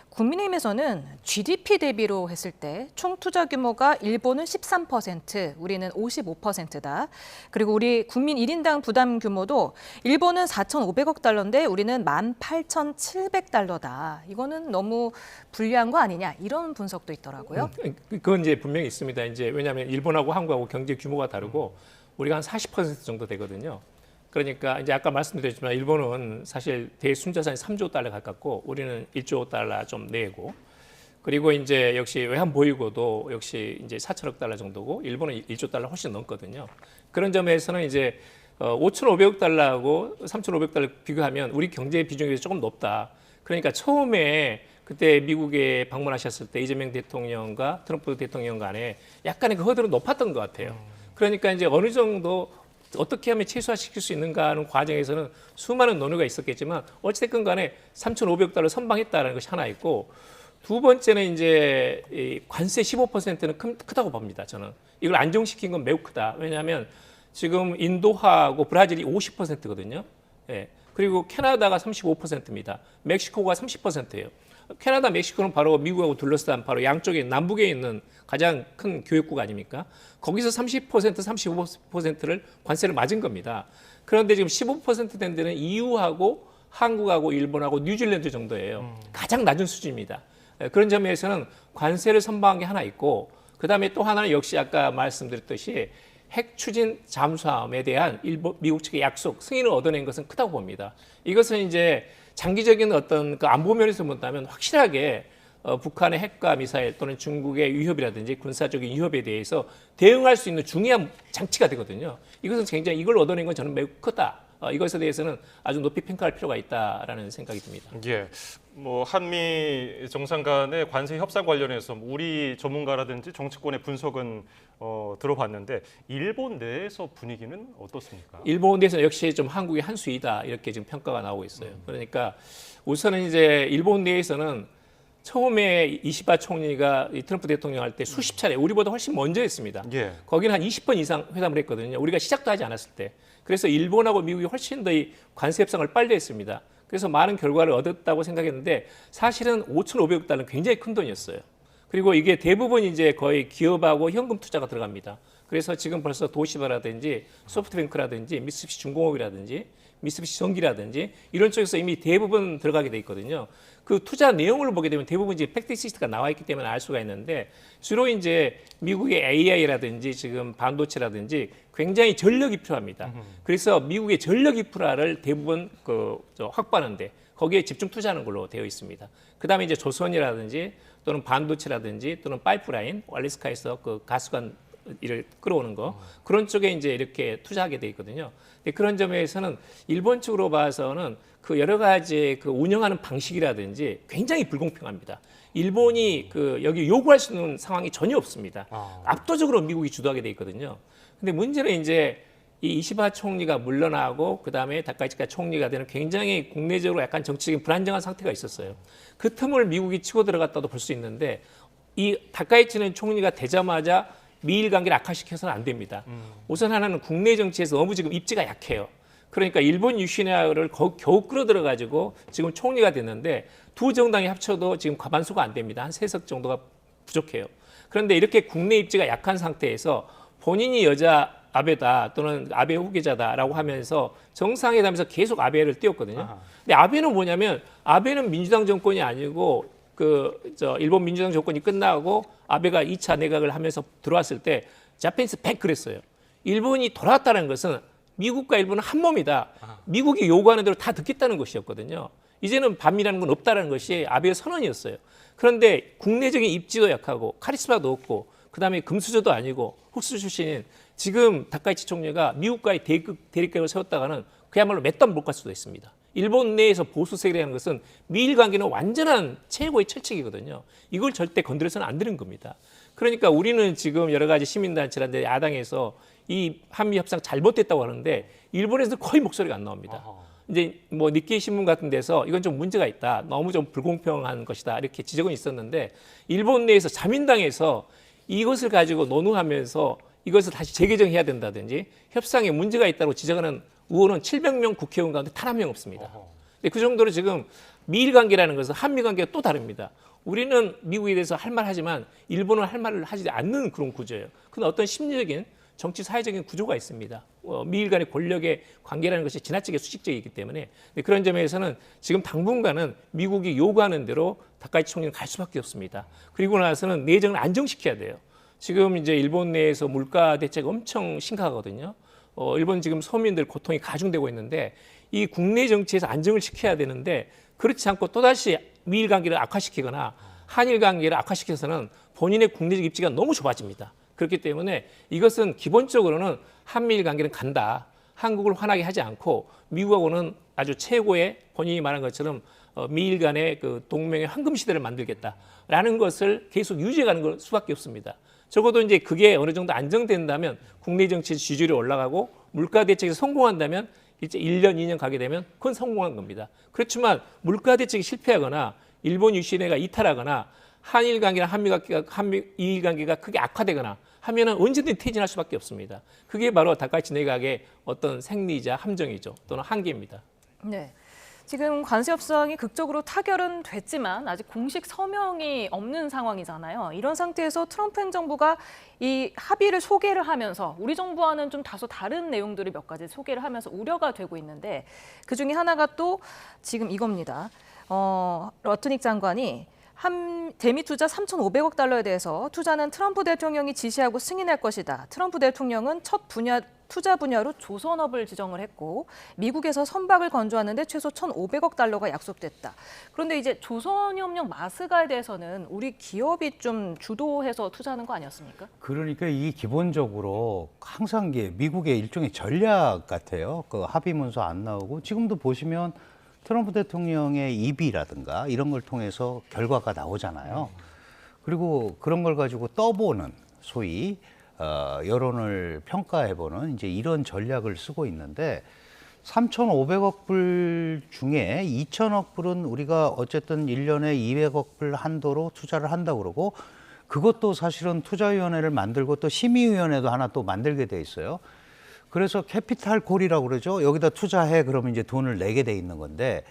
국민의힘에서는 GDP 대비로 했을 때 총 투자 규모가 일본은 13%, 우리는 55%다. 그리고 우리 국민 1인당 부담 규모도 일본은 4,500억 달러인데 우리는 18,700달러다. 이거는 너무 불리한 거 아니냐 이런 분석도 있더라고요. 그건 이제 분명히 있습니다. 이제 왜냐하면 일본하고 한국하고 경제 규모가 다르고 우리가 한 40% 정도 되거든요. 그러니까 이제 아까 말씀드렸지만 일본은 사실 대순자산이 3조 달러 가깝고 우리는 1조 달러 좀 내고 그리고 이제 역시 외환 보유고도 역시 이제 4천억 달러 정도고 일본은 1조 달러 훨씬 넘거든요. 그런 점에서는 이제 5,500억 달러하고 3,500억 달러 비교하면 우리 경제 비중이 조금 높다. 그러니까 처음에 그때 미국에 방문하셨을 때 이재명 대통령과 트럼프 대통령 간에 약간의 그 허들은 높았던 것 같아요. 그러니까 이제 어느 정도 어떻게 하면 최소화시킬 수 있는가 하는 과정에서는 수많은 논의가 있었겠지만 어찌됐건 간에 3,500억 달러 선방했다는 것이 하나 있고 두 번째는 이제 이 관세 15%는 크다고 봅니다. 저는 이걸 안정시킨 건 매우 크다. 왜냐하면 지금 인도하고 브라질이 50%거든요. 예. 그리고 캐나다가 35%입니다. 멕시코가 30%예요. 캐나다, 멕시코는 바로 미국하고 둘러싼 바로 양쪽에 남북에 있는 가장 큰 교역국 아닙니까? 거기서 30%, 35%를 관세를 맞은 겁니다. 그런데 지금 15% 된 데는 EU하고 한국하고 일본하고 뉴질랜드 정도예요. 가장 낮은 수준입니다. 그런 점에서는 관세를 선방한 게 하나 있고 그다음에 또 하나는 역시 아까 말씀드렸듯이 핵 추진 잠수함에 대한 미국 측의 약속, 승인을 얻어낸 것은 크다고 봅니다. 이것은 이제 장기적인 어떤 그 안보 면에서 본다면 확실하게 북한의 핵과 미사일 또는 중국의 위협이라든지 군사적인 위협에 대해서 대응할 수 있는 중요한 장치가 되거든요. 이것은 굉장히 이걸 얻어낸 건 저는 매우 크다. 이것에 대해서는 아주 높이 평가할 필요가 있다라는 생각이 듭니다. 예, 뭐 한미 정상 간의 관세 협상 관련해서 우리 전문가라든지 정치권의 분석은 들어봤는데 일본 내에서 분위기는 어떻습니까? 일본 내에서는 역시 좀 한국의 한 수이다 이렇게 지금 평가가 나오고 있어요. 그러니까 우선은 이제 일본 내에서는 처음에 이시바 총리가 이 트럼프 대통령 할 때 수십 차례 우리보다 훨씬 먼저 했습니다. 예. 거기는 한 20번 이상 회담을 했거든요. 우리가 시작도 하지 않았을 때. 그래서 일본하고 미국이 훨씬 더 이 관세 협상을 빨리 했습니다. 그래서 많은 결과를 얻었다고 생각했는데 사실은 5,500억 달러는 굉장히 큰 돈이었어요. 그리고 이게 대부분 이제 거의 기업하고 현금 투자가 들어갑니다. 그래서 지금 벌써 도시바라든지 소프트뱅크라든지 미쓰비시 중공업이라든지 미쓰비시 전기라든지 이런 쪽에서 이미 대부분 들어가게 돼 있거든요. 그 투자 내용을 보게 되면 대부분 이제 팩트시스트가 나와 있기 때문에 알 수가 있는데 주로 이제 미국의 AI라든지 지금 반도체라든지 굉장히 전력이 필요합니다. 그래서 미국의 전력 인프라를 대부분 확보하는데 거기에 집중 투자하는 걸로 되어 있습니다. 그다음에 이제 조선이라든지 또는 반도체라든지 또는 파이프라인, 알래스카에서 그 가스관 이를 끌어오는 거 그런 쪽에 이제 이렇게 투자하게 돼 있거든요. 근데 그런 점에서는 일본 측으로 봐서는 그 여러 가지 그 운영하는 방식이라든지 굉장히 불공평합니다. 일본이 그 여기 요구할 수 있는 상황이 전혀 없습니다. 압도적으로 미국이 주도하게 돼 있거든요. 근데 문제는 이제 이 이시바 총리가 물러나고 그다음에 다카이치카 총리가 되는 굉장히 국내적으로 약간 정치적인 불안정한 상태가 있었어요. 그 틈을 미국이 치고 들어갔다도 볼 수 있는데 이 다카이치는 총리가 되자마자 미일 관계를 악화시켜서는 안 됩니다. 우선 하나는 국내 정치에서 너무 지금 입지가 약해요. 그러니까 일본 유시나를 겨우 끌어들여 가지고 지금 총리가 됐는데 두 정당이 합쳐도 지금 과반수가 안 됩니다. 한 3석 정도가 부족해요. 그런데 이렇게 국내 입지가 약한 상태에서 본인이 여자 아베다 또는 아베 후계자다라고 하면서 정상회담에서 계속 아베를 띄웠거든요. 근데 아베는 뭐냐면 아베는 민주당 정권이 아니고 일본 민주당 정권이 끝나고 아베가 2차 내각을 하면서 들어왔을 때 자펜스 백 그랬어요. 일본이 돌아왔다는 것은 미국과 일본은 한 몸이다. 미국이 요구하는 대로 다 듣겠다는 것이었거든요. 이제는 반미라는 건 없다는 것이 아베의 선언이었어요. 그런데 국내적인 입지도 약하고 카리스마도 없고 그다음에 금수저도 아니고 흑수 출신인 지금 다카이치 총리가 미국과의 대립각을 세웠다가는 그야말로 몇 단 못 갈 수도 있습니다. 일본 내에서 보수 세력이라는 것은 미일 관계는 완전한 최고의 철칙이거든요. 이걸 절대 건드려서는 안 되는 겁니다. 그러니까 우리는 지금 여러 가지 시민단체라든지 야당에서 이 한미 협상 잘못됐다고 하는데 일본에서 거의 목소리가 안 나옵니다. 이제 뭐 니케이 신문 같은 데서 이건 좀 문제가 있다. 너무 좀 불공평한 것이다. 이렇게 지적은 있었는데 일본 내에서 자민당에서 이것을 가지고 논의하면서 이것을 다시 재개정해야 된다든지 협상에 문제가 있다고 지적하는 의원은 700명 국회의원 가운데 단 한 명 없습니다. 근데 그 정도로 지금 미일 관계라는 것은 한미 관계가 또 다릅니다. 우리는 미국에 대해서 할 말 하지만 일본은 할 말을 하지 않는 그런 구조예요. 그건 어떤 심리적인 정치 사회적인 구조가 있습니다. 미일 간의 권력의 관계라는 것이 지나치게 수직적이기 때문에 그런 점에서는 지금 당분간은 미국이 요구하는 대로 다카이치 총리는 갈 수밖에 없습니다. 그리고 나서는 내정을 안정시켜야 돼요. 지금 이제 일본 내에서 물가 대책 엄청 심각하거든요. 일본 지금 서민들 고통이 가중되고 있는데 이 국내 정치에서 안정을 시켜야 되는데 그렇지 않고 또다시 미일 관계를 악화시키거나 한일 관계를 악화시켜서는 본인의 국내적 입지가 너무 좁아집니다. 그렇기 때문에 이것은 기본적으로는 한미일 관계는 간다. 한국을 화나게 하지 않고 미국하고는 아주 최고의 본인이 말한 것처럼 미일 간의 그 동맹의 황금 시대를 만들겠다라는 것을 계속 유지해가는 수밖에 없습니다. 적어도 이제 그게 어느 정도 안정된다면 국내 정치 지지율이 올라가고 물가 대책이 성공한다면 이제 1년, 2년 가게 되면 그건 성공한 겁니다. 그렇지만 물가 대책이 실패하거나 일본 유신회가 이탈하거나 한일 관계나 한미일 관계가 크게 악화되거나 하면은 언제든지 퇴진할 수밖에 없습니다. 그게 바로 다카이치 내각의 어떤 생리이자 함정이죠. 또는 한계입니다. 네. 지금 관세 협상이 극적으로 타결은 됐지만 아직 공식 서명이 없는 상황이잖아요. 이런 상태에서 트럼프 행정부가 이 합의를 소개를 하면서 우리 정부와는 좀 다소 다른 내용들을 몇 가지 소개를 하면서 우려가 되고 있는데 그중에 하나가 또 지금 이겁니다. 러트닉 장관이 대미 투자 3,500억 달러에 대해서 투자는 트럼프 대통령이 지시하고 승인할 것이다. 트럼프 대통령은 첫 투자 분야로 조선업을 지정을 했고 미국에서 선박을 건조하는데 최소 1,500억 달러가 약속됐다. 그런데 이제 조선협력 마스가에 대해서는 우리 기업이 좀 주도해서 투자하는 거 아니었습니까? 그러니까 이 기본적으로 항상 이게 미국의 일종의 전략 같아요. 그 합의 문서 안 나오고 지금도 보시면 트럼프 대통령의 입이라든가 이런 걸 통해서 결과가 나오잖아요. 그리고 그런 걸 가지고 떠보는 소위 여론을 평가해보는 이제 이런 전략을 쓰고 있는데 3,500억 불 중에 2,000억 불은 우리가 어쨌든 1년에 200억 불 한도로 투자를 한다고 그러고 그것도 사실은 투자위원회를 만들고 또 심의위원회도 하나 또 만들게 돼 있어요. 그래서 캐피탈 콜이라고 그러죠. 여기다 투자해 그러면 이제 돈을 내게 돼 있는 건데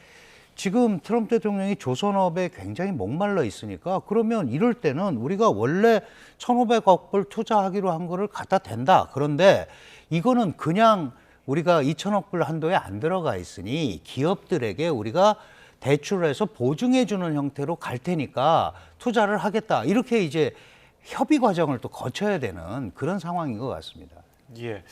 지금 트럼프 대통령이 조선업에 굉장히 목말라 있으니까 그러면 이럴 때는 우리가 원래 1,500억 불 투자하기로 한 거를 갖다 댄다. 그런데 이거는 그냥 우리가 2,000억 불 한도에 안 들어가 있으니 기업들에게 우리가 대출해서 보증해 주는 형태로 갈 테니까 투자를 하겠다. 이렇게 이제 협의 과정을 또 거쳐야 되는 그런 상황인 것 같습니다. 예.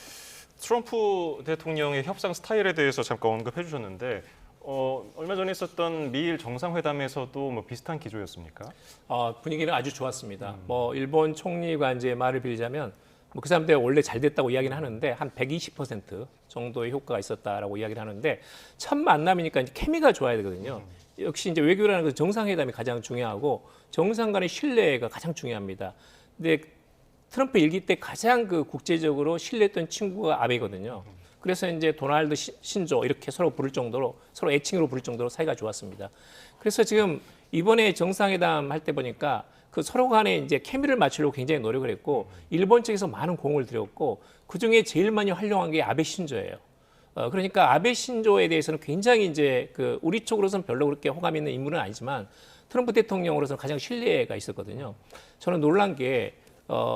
트럼프 대통령의 협상 스타일에 대해서 잠깐 언급해 주셨는데 얼마 전에 있었던 미일 정상회담에서도 뭐 비슷한 기조였습니까? 분위기는 아주 좋았습니다. 뭐 일본 총리가 이제 말을 빌리자면 뭐 그 사람들 원래 잘 됐다고 이야기는 하는데 한 120% 정도의 효과가 있었다라고 이야기를 하는데 첫 만남이니까 이제 케미가 좋아야 되거든요. 역시 이제 외교라는 그 정상회담이 가장 중요하고 정상 간의 신뢰가 가장 중요합니다. 근데 트럼프 일기 때 가장 그 국제적으로 신뢰했던 친구가 아베거든요. 그래서 이제 도널드 신조 이렇게 서로 부를 정도로 서로 애칭으로 부를 정도로 사이가 좋았습니다. 그래서 지금 이번에 정상회담 할 때 보니까 그 서로 간에 이제 케미를 맞추려고 굉장히 노력을 했고 일본 측에서 많은 공을 들였고 그 중에 제일 많이 활용한 게 아베 신조예요. 그러니까 아베 신조에 대해서는 굉장히 이제 그 우리 쪽으로서는 별로 그렇게 호감 있는 인물은 아니지만 트럼프 대통령으로서는 가장 신뢰가 있었거든요. 저는 놀란 게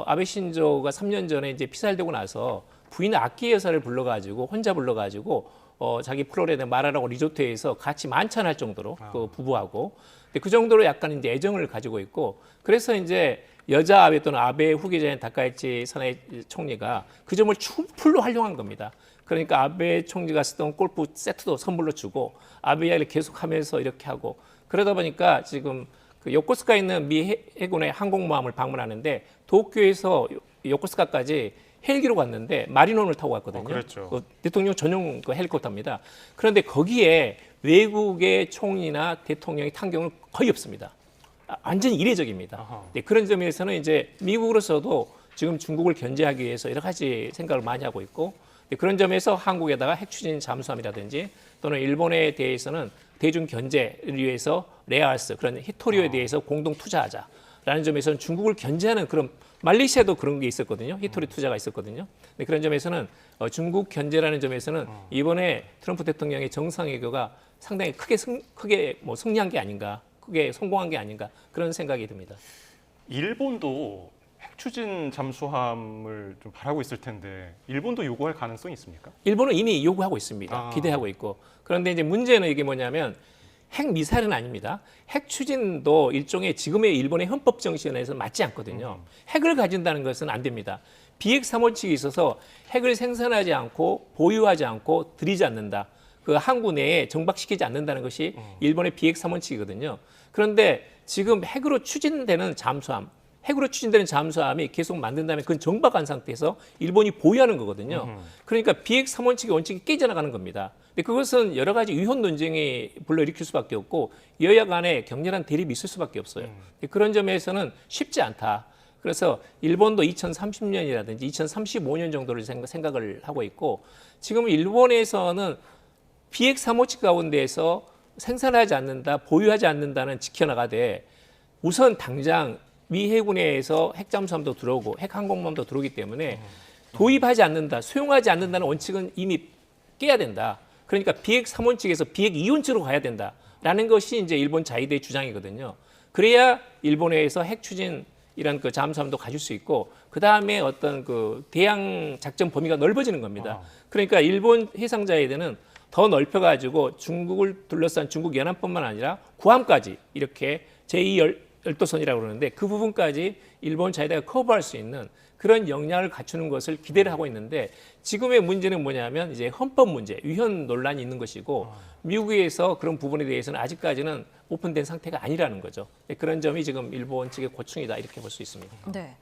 아베 신조가 3년 전에 이제 피살되고 나서 부인 아키 여사를 불러가지고 혼자 불러가지고 자기 플로리다 마라라고 리조트에서 같이 만찬할 정도로 그 부부하고 근데 그 정도로 약간 이제 애정을 가지고 있고 그래서 이제 여자 아베 또는 아베 후계자인 다카이치 사나이 총리가 그 점을 풀로 활용한 겁니다. 그러니까 아베 총리가 쓰던 골프 세트도 선물로 주고 아베 이야기를 계속하면서 이렇게 하고 그러다 보니까 지금 그 요코스카에 있는 미 해군의 항공모함을 방문하는데 도쿄에서 요코스카까지 헬기로 갔는데 마리논을 타고 갔거든요. 그렇죠. 그 대통령 전용 그 헬리콥터입니다. 그런데 거기에 외국의 총리나 대통령이 탄 경우는 거의 없습니다. 완전히 이례적입니다. 네, 그런 점에서는 이제 미국으로서도 지금 중국을 견제하기 위해서 여러 가지 생각을 많이 하고 있고 네, 그런 점에서 한국에다가 핵 추진 잠수함이라든지 또는 일본에 대해서는 대중 견제를 위해서 레어아스 그런 히토리오에 대해서 공동 투자하자라는 점에서는 중국을 견제하는 그런 말레이시아도 그런 게 있었거든요. 히토리 투자가 있었거든요. 네, 그런 점에서는 중국 견제라는 점에서는 이번에 트럼프 대통령의 정상회교가 상당히 크게 뭐 승리한 게 아닌가, 크게 성공한 게 아닌가 그런 생각이 듭니다. 일본도 핵 추진 잠수함을 좀 바라고 있을 텐데 일본도 요구할 가능성이 있습니까? 일본은 이미 요구하고 있습니다. 기대하고 있고. 그런데 이제 문제는 이게 뭐냐면 핵 미사일은 아닙니다. 핵 추진도 일종의 지금의 일본의 헌법 정신에서 맞지 않거든요. 핵을 가진다는 것은 안 됩니다. 비핵 3원칙이 있어서 핵을 생산하지 않고 보유하지 않고 들이지 않는다. 그 항구 내에 정박시키지 않는다는 것이 일본의 비핵 3원칙이거든요. 그런데 지금 핵으로 추진되는 잠수함이 계속 만든다면 그건 정박한 상태에서 일본이 보유하는 거거든요. 그러니까 비핵 3원칙의 원칙이 깨져나가는 겁니다. 근데 그것은 여러 가지 위헌 논쟁이 불러일으킬 수밖에 없고 여야 간에 격렬한 대립이 있을 수밖에 없어요. 그런 점에서는 쉽지 않다. 그래서 일본도 2030년이라든지 2035년 정도를 생각을 하고 있고 지금 일본에서는 비핵 3원칙 가운데에서 생산하지 않는다, 보유하지 않는다는 지켜나가되 우선 당장 미 해군에서 핵잠수함도 들어오고 핵항공모함도 들어오기 때문에 도입하지 않는다, 수용하지 않는다는 원칙은 이미 깨야 된다. 그러니까 비핵 3원칙에서 비핵 2원칙으로 가야 된다라는 것이 이제 일본 자위대의 주장이거든요. 그래야 일본에서 핵 추진이란 그 잠수함도 가질 수 있고 그 다음에 어떤 그 대양 작전 범위가 넓어지는 겁니다. 그러니까 일본 해상자위대는 더 넓혀가지고 중국을 둘러싼 중국 연안뿐만 아니라 구함까지 이렇게 제2 열도선이라고 그러는데 그 부분까지 일본 자위대가 커버할 수 있는 그런 역량을 갖추는 것을 기대를 하고 있는데 지금의 문제는 뭐냐면 이제 헌법 문제, 위헌 논란이 있는 것이고 미국에서 그런 부분에 대해서는 아직까지는 오픈된 상태가 아니라는 거죠. 그런 점이 지금 일본 측의 고충이다 이렇게 볼 수 있습니다. 네.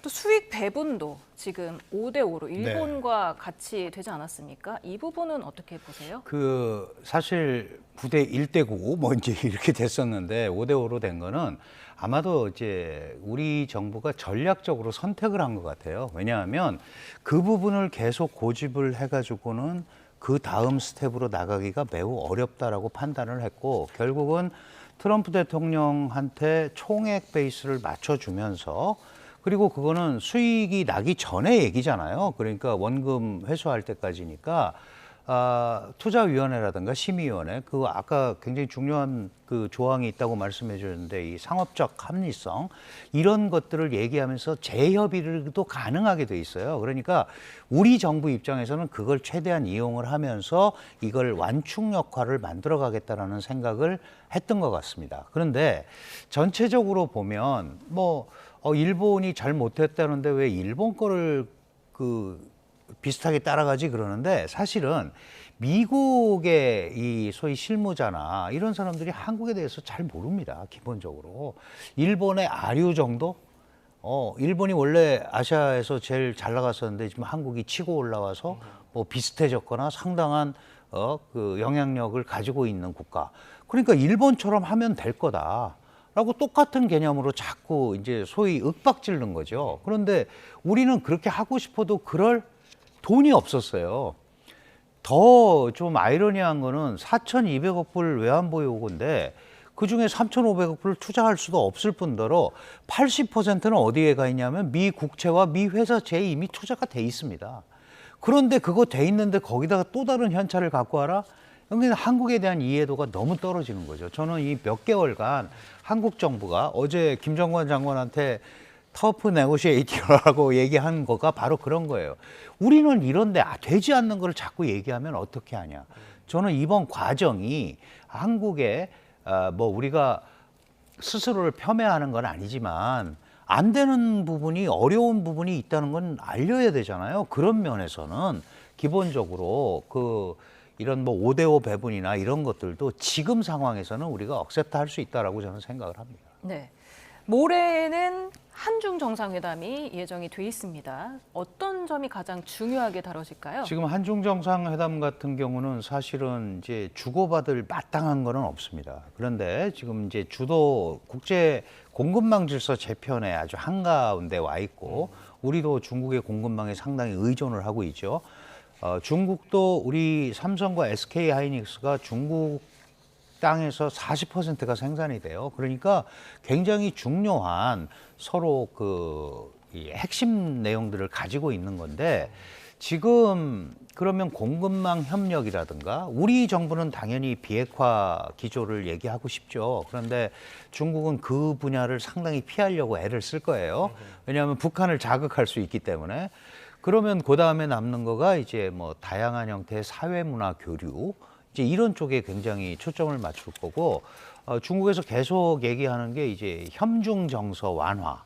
또 수익 배분도 지금 5대5로 일본과 같이 되지 않았습니까? 이 부분은 어떻게 보세요? 그 사실 9대 1대 9 뭐 이제 이렇게 됐었는데 5대 5로 된 거는 아마도 이제 우리 정부가 전략적으로 선택을 한 것 같아요. 왜냐하면 그 부분을 계속 고집을 해가지고는 그 다음 스텝으로 나가기가 매우 어렵다라고 판단을 했고 결국은 트럼프 대통령한테 총액 베이스를 맞춰주면서 그리고 그거는 수익이 나기 전에 얘기잖아요. 그러니까 원금 회수할 때까지니까 투자위원회라든가 심의위원회 그 아까 굉장히 중요한 그 조항이 있다고 말씀해 주셨는데 이 상업적 합리성 이런 것들을 얘기하면서 재협의도 가능하게 돼 있어요. 그러니까 우리 정부 입장에서는 그걸 최대한 이용을 하면서 이걸 완충 역할을 만들어 가겠다라는 생각을 했던 것 같습니다. 그런데 전체적으로 보면 일본이 잘 못했다는데 왜 일본 거를 비슷하게 따라가지 그러는데 사실은 미국의 이 소위 실무자나 이런 사람들이 한국에 대해서 잘 모릅니다. 기본적으로 일본의 아류 정도? 일본이 원래 아시아에서 제일 잘 나갔었는데 지금 한국이 치고 올라와서 뭐 비슷해졌거나 상당한 그 영향력을 가지고 있는 국가. 그러니까 일본처럼 하면 될 거다. 라고 똑같은 개념으로 자꾸 이제 소위 윽박지르는 거죠. 그런데 우리는 그렇게 하고 싶어도 그럴 돈이 없었어요. 더 좀 아이러니한 거는 4,200억 불 외환보유 요구인데 그중에 3,500억 불을 투자할 수도 없을 뿐더러 80%는 어디에 가 있냐면 미 국채와 미 회사채에 이미 투자가 돼 있습니다. 그런데 그거 돼 있는데 거기다가 또 다른 현찰을 갖고 와라? 여기는 한국에 대한 이해도가 너무 떨어지는 거죠. 저는 이 몇 개월간 한국 정부가 어제 김정관 장관한테 터프 네고시에이터라고 얘기한 거가 바로 그런 거예요. 우리는 이런데 되지 않는 걸 자꾸 얘기하면 어떻게 하냐. 저는 이번 과정이 한국에 우리가 스스로를 폄훼하는 건 아니지만 안 되는 부분이 어려운 부분이 있다는 건 알려야 되잖아요. 그런 면에서는 기본적으로 이런 5대5 배분이나 이런 것들도 지금 상황에서는 우리가 억셉트 할 수 있다라고 저는 생각을 합니다. 네. 모레는 한중 정상회담이 예정이 돼 있습니다. 어떤 점이 가장 중요하게 다뤄질까요? 지금 한중 정상회담 같은 경우는 사실은 이제 주고받을 마땅한 거는 없습니다. 그런데 지금 이제 주도 국제 공급망 질서 재편에 아주 한가운데 와 있고 우리도 중국의 공급망에 상당히 의존을 하고 있죠. 중국도 우리 삼성과 SK 하이닉스가 중국 땅에서 40%가 생산이 돼요. 그러니까 굉장히 중요한 서로 이 핵심 내용들을 가지고 있는 건데 지금 그러면 공급망 협력이라든가 우리 정부는 당연히 비핵화 기조를 얘기하고 싶죠. 그런데 중국은 그 분야를 상당히 피하려고 애를 쓸 거예요. 왜냐하면 북한을 자극할 수 있기 때문에. 그러면 그 다음에 남는 거가 이제 다양한 형태의 사회문화 교류 이제 이런 쪽에 굉장히 초점을 맞출 거고 중국에서 계속 얘기하는 게 이제 협중 정서 완화.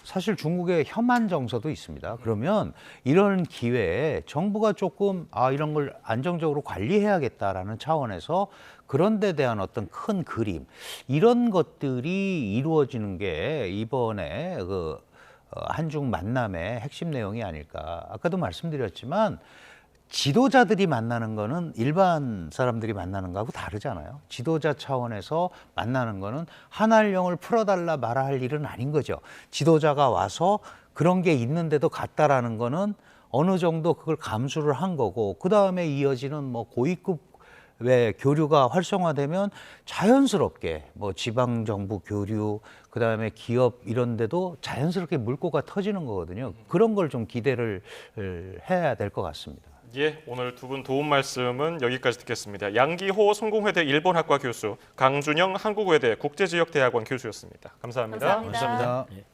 사실 중국에 혐한 정서도 있습니다. 그러면 이런 기회에 정부가 조금 이런 걸 안정적으로 관리해야겠다라는 차원에서 그런 데 대한 어떤 큰 그림 이런 것들이 이루어지는 게 이번에 한중 만남의 핵심 내용이 아닐까. 아까도 말씀드렸지만 지도자들이 만나는 거는 일반 사람들이 만나는 거하고 다르잖아요. 지도자 차원에서 만나는 거는 한알령을 풀어달라 말아 할 일은 아닌 거죠. 지도자가 와서 그런 게 있는데도 갔다라는 거는 어느 정도 그걸 감수를 한 거고 그 다음에 이어지는 고위급의 교류가 활성화되면 자연스럽게 지방 정부 교류 그 다음에 기업 이런 데도 자연스럽게 물꼬가 터지는 거거든요. 그런 걸 좀 기대를 해야 될 것 같습니다. 예, 오늘 두 분 도움 말씀은 여기까지 듣겠습니다. 양기호 성공회대 일본학과 교수, 강준영 한국외대 국제지역대학원 교수였습니다. 감사합니다. 감사합니다. 예.